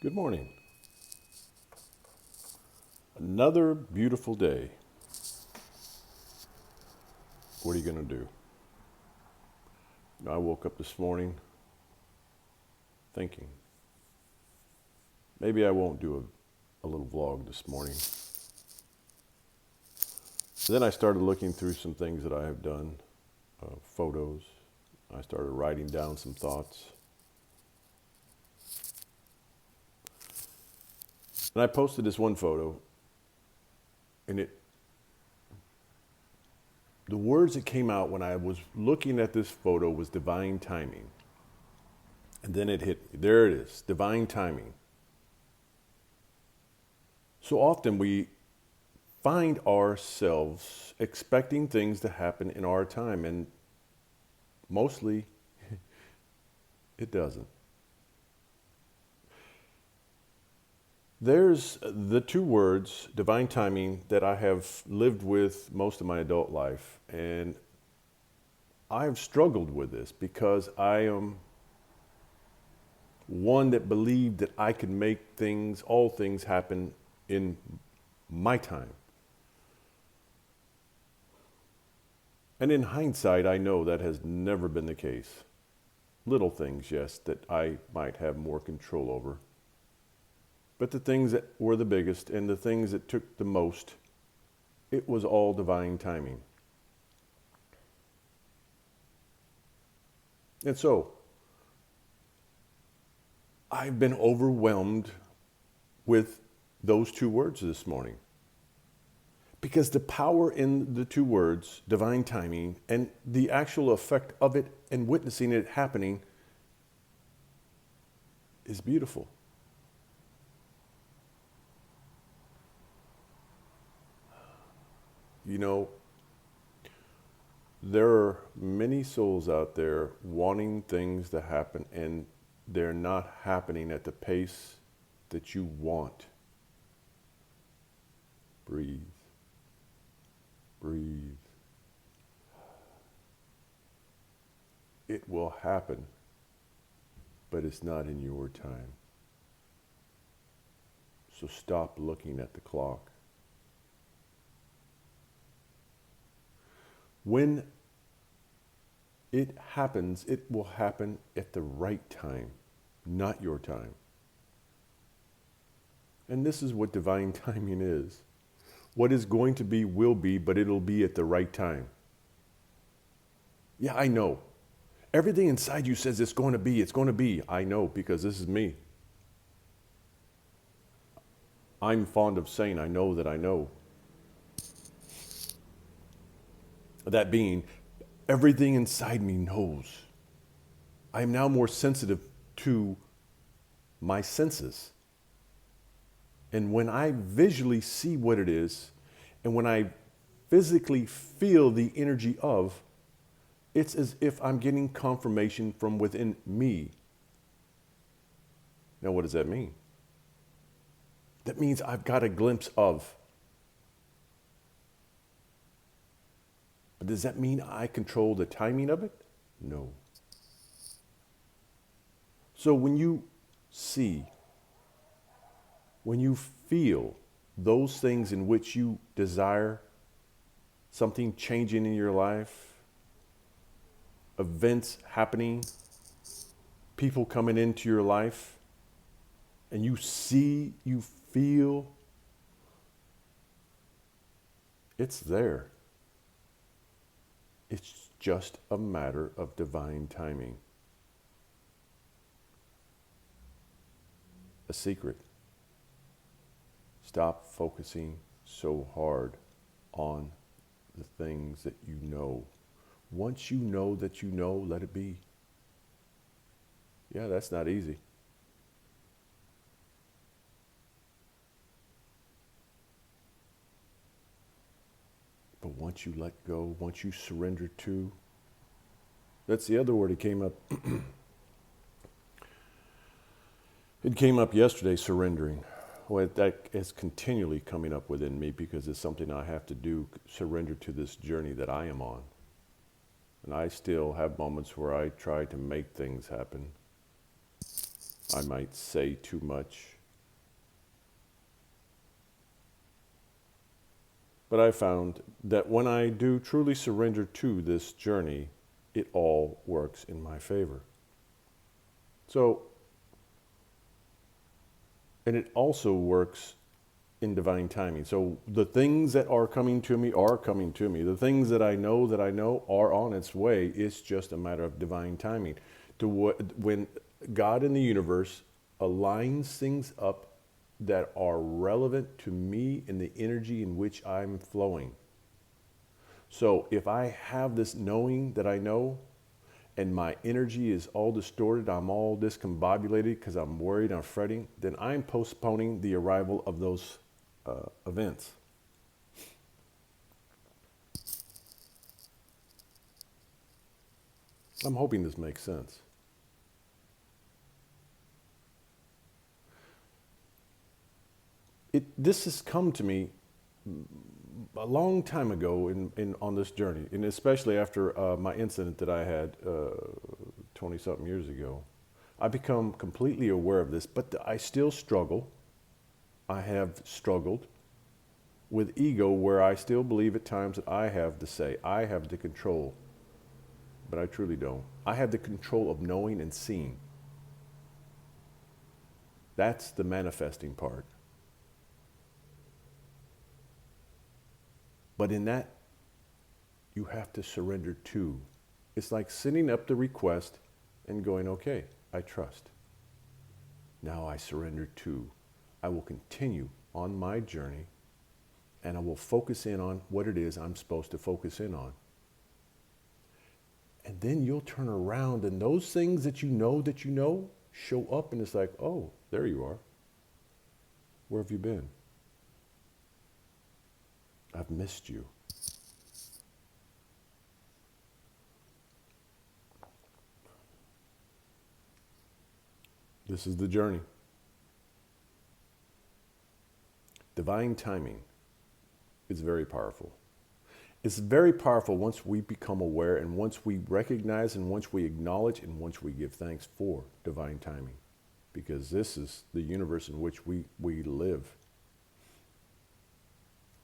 Good morning. Another beautiful day. What are you going to do? I woke up this morning thinking, maybe I won't do a little vlog this morning. Then I started looking through some things that I have done, photos. I started writing down some thoughts. And I posted this one photo, and the words that came out when I was looking at this photo was divine timing. And then it hit me. There it is, divine timing. So often we find ourselves expecting things to happen in our time, and mostly it doesn't. There's the two words, divine timing, that I have lived with most of my adult life, and I've struggled with this because I am one that believed that I could make all things happen in my time. And in hindsight, I know that has never been the case. Little things, yes, that I might have more control over. But the things that were the biggest and the things that took the most, it was all divine timing. And so, I've been overwhelmed with those two words this morning. Because the power in the two words, divine timing, and the actual effect of it and witnessing it happening is beautiful. You know, there are many souls out there wanting things to happen, and they're not happening at the pace that you want. Breathe. Breathe. It will happen, but it's not in your time. So stop looking at the clock. When it happens, it will happen at the right time, not your time. And this is what divine timing is. What is going to be will be, but it'll be at the right time. Yeah, I know. Everything inside you says it's going to be, it's going to be. I know, because this is me. I'm fond of saying, I know that I know. That being, everything inside me knows. I am now more sensitive to my senses. And when I visually see what it is, and when I physically feel the energy of, it's as if I'm getting confirmation from within me. Now, what does that mean? That means I've got a glimpse of. But does that mean I control the timing of it? No. So when you see, when you feel those things in which you desire something changing in your life, events happening, people coming into your life, and you see, you feel, it's there. It's just a matter of divine timing. A secret. Stop focusing so hard on the things that you know. Once you know that you know, let it be. Yeah, that's not easy. But once you let go, once you surrender to, that's the other word that came up. It came up yesterday, surrendering. Well, that is continually coming up within me because it's something I have to do, surrender to this journey that I am on. And I still have moments where I try to make things happen. I might say too much. But I found that when I do truly surrender to this journey, it all works in my favor. So, and it also works in divine timing. So the things that are coming to me are coming to me. The things that I know are on its way. It's just a matter of divine timing. When God in the universe aligns things up that are relevant to me and the energy in which I'm flowing. So if I have this knowing that I know, and my energy is all distorted, I'm all discombobulated because I'm worried, I'm fretting, then I'm postponing the arrival of those events. I'm hoping this makes sense. This has come to me a long time ago on this journey, and especially after my incident that I had 20-something years ago. I become completely aware of this, but I still struggle. I have struggled with ego where I still believe at times that I have the say, I have the control, but I truly don't. I have the control of knowing and seeing. That's the manifesting part. But in that, you have to surrender to. It's like sending up the request and going, okay, I trust. Now I surrender to. I will continue on my journey and I will focus in on what it is I'm supposed to focus in on. And then you'll turn around and those things that you know show up and it's like, oh, there you are. Where have you been? I've missed you. This is the journey. Divine timing is very powerful. It's very powerful once we become aware and once we recognize and once we acknowledge and once we give thanks for divine timing. Because this is the universe in which we live.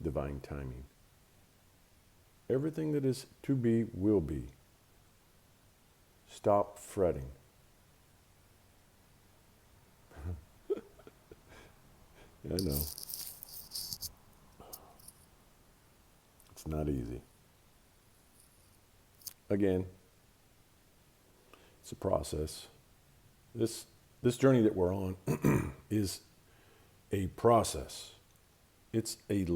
Divine timing. Everything that is to be will be. Stop fretting. I know. It's not easy. Again, it's a process. This journey that we're on is a process. It's a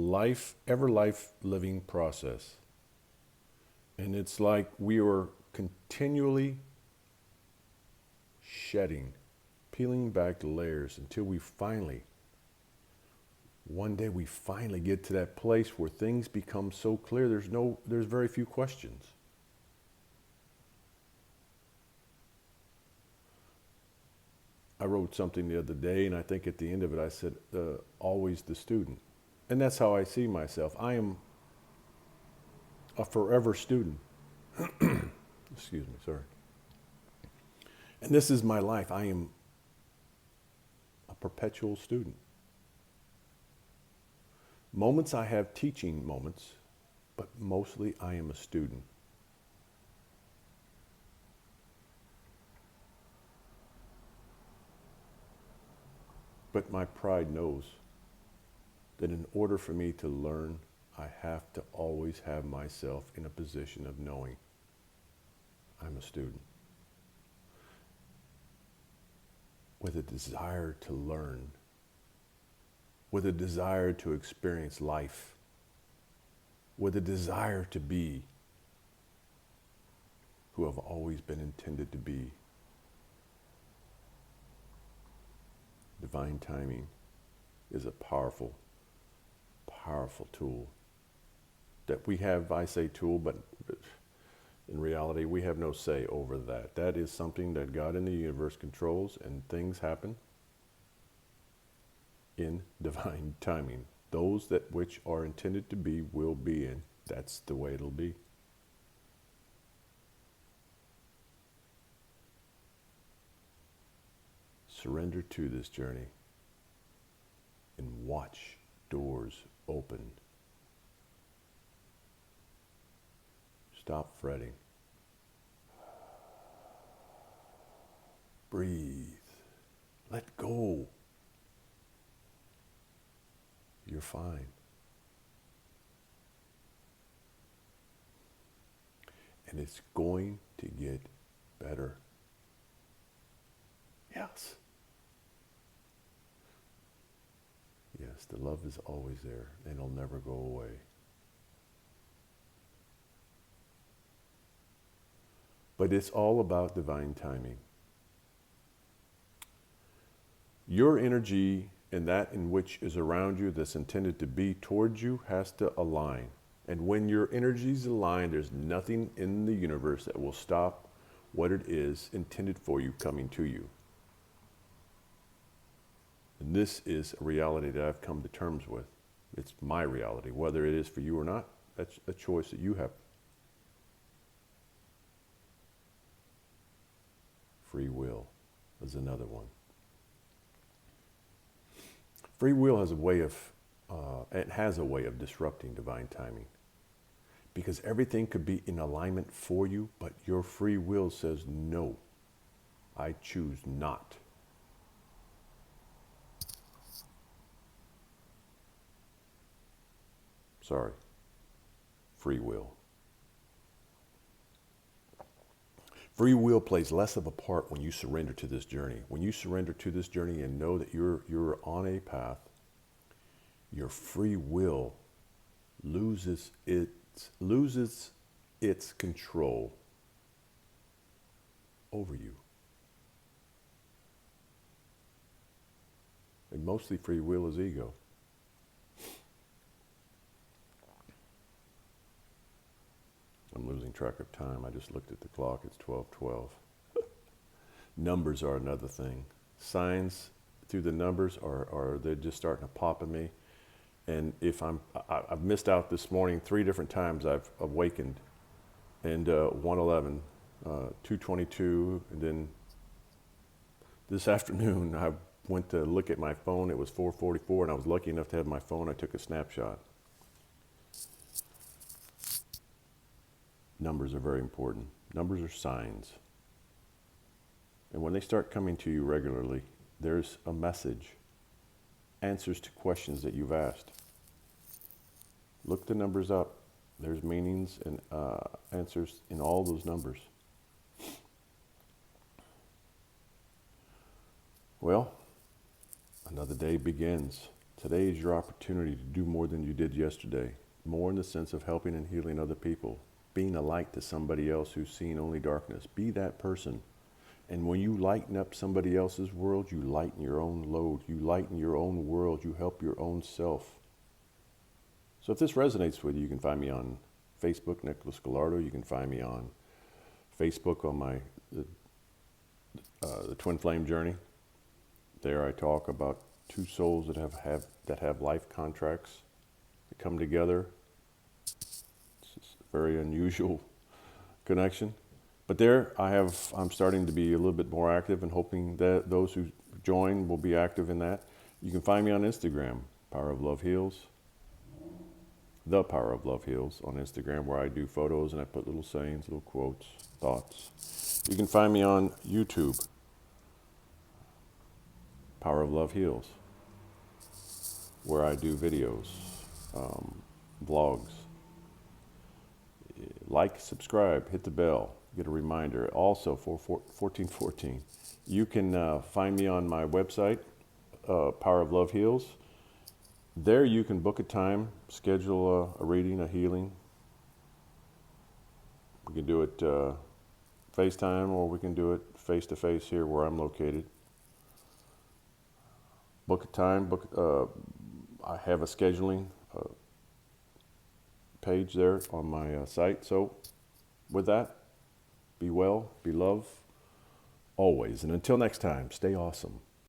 ever life living process. And it's like we are continually shedding, peeling back the layers until one day we finally get to that place where things become so clear, there's very few questions. I wrote something the other day, and I think at the end of it I said, always the student. And that's how I see myself. I am a forever student. Excuse me, sorry. And this is my life. I am a perpetual student. Moments I have teaching moments, but mostly I am a student. But my pride knows that in order for me to learn, I have to always have myself in a position of knowing I'm a student. With a desire to learn, with a desire to experience life, with a desire to be who I've always been intended to be. Divine timing is a powerful, powerful tool that we have. I say tool, but in reality, we have no say over that. That is something that God in the universe controls, and things happen in divine timing. Those that which are intended to be will be, and that's the way it'll be. surrender to this journey and watch doors open. Stop fretting. Breathe. Let go. You're fine. And it's going to get better. Yes. Yes, the love is always there and it'll never go away. But it's all about divine timing. Your energy and that in which is around you that's intended to be towards you has to align. And when your energies align, there's nothing in the universe that will stop what it is intended for you coming to you. And this is a reality that I've come to terms with. It's my reality. Whether it is for you or not, that's a choice that you have. Free will is another one. Free will has a way of disrupting divine timing. Because everything could be in alignment for you, but your free will says, no, I choose not. Sorry, free will. Free will plays less of a part when you surrender to this journey. When you surrender to this journey and know that you're on a path, your free will loses its control over you. And mostly free will is ego. I'm losing track of time. I just looked at the clock. It's 12:12. Numbers are another thing. Signs through the numbers are they're just starting to pop in me. And if I've missed out this morning 3 different times. I've awakened, and 1:11, 2:22, and then this afternoon I went to look at my phone. It was 4:44, and I was lucky enough to have my phone. I took a snapshot. Numbers are very important. Numbers are signs. And when they start coming to you regularly, there's a message, answers to questions that you've asked. Look the numbers up. There's meanings and answers in all those numbers. Well, another day begins. Today is your opportunity to do more than you did yesterday. More in the sense of helping and healing other people. Being a light to somebody else who's seen only darkness. Be that person. And when you lighten up somebody else's world, you lighten your own load. You lighten your own world. You help your own self. So if this resonates with you, you can find me on Facebook, Nicholas Gallardo. You can find me on Facebook on the Twin Flame Journey. There I talk about 2 souls that have life contracts that come together. Very unusual connection. But there I'm starting to be a little bit more active and hoping that those who join will be active in that. You can find me on Instagram, Power of Love Heals. The Power of Love Heals on Instagram, where I do photos and I put little sayings, little quotes, thoughts. You can find me on YouTube, Power of Love Heals, where I do videos, vlogs. Like, subscribe, hit the bell, get a reminder. Also for 1414, you can find me on my website, Power of Love Heals. There you can book a time, schedule a reading, a healing. We can do it FaceTime, or we can do it face-to-face here where I'm located. Book a time. I have a scheduling page there on my site. So with that, be well, be love, always. And until next time, stay awesome.